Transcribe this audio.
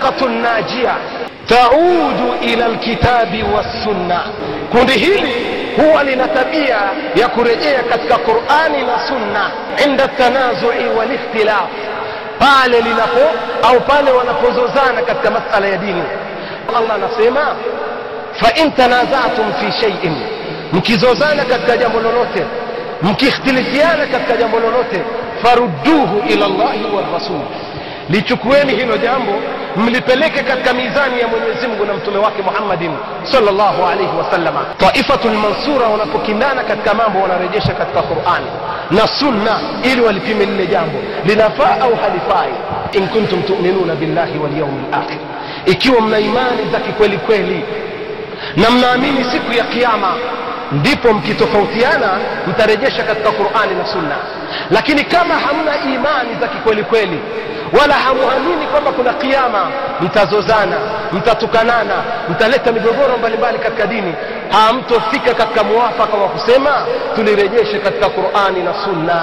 alfirqatu najia taudu ila alkitabi wassunna. Kundi hili huwa lina tabia ya kurejea katika Qur'ani na Sunna inda tanazu'i wal ikhtilaf, pale linapo au pale wanapozozana katika masala ya dini. Allah anasema fa in tanaza'tum fi shay'in, mkizozana katika jambo lolote, mkikhtilifiana katika jambo lolote, farudduhu ila Allahi war rasul, lichukueni hilo jambo mlipeleke katika mizani ya Mwenyezi Mungu na mtume wake Muhammadin sallallahu alayhi wasallama. Taifatul mansura wanapokindana katika mambo wanarejesha katika Qur'ani na Sunna ili walipime lile jambo linafaa au halifai. In kuntum tu'minuna billahi wal yawmil akhir, ikiwa mna imani za kweli kweli na mnaamini siku ya kiyama, ndipo mkitofautiana mtarejesha katika Qur'ani na Sunna. Lakini kama hamna imani za kweli kweli wala hamuamini kwamba kuna kiyama, mtazozana, mtatukanana, mtaleta migogoro mbalimbali katika dini, hamtofika katika muafaka wa kusema tulirejeshe katika Qur'ani na Sunna.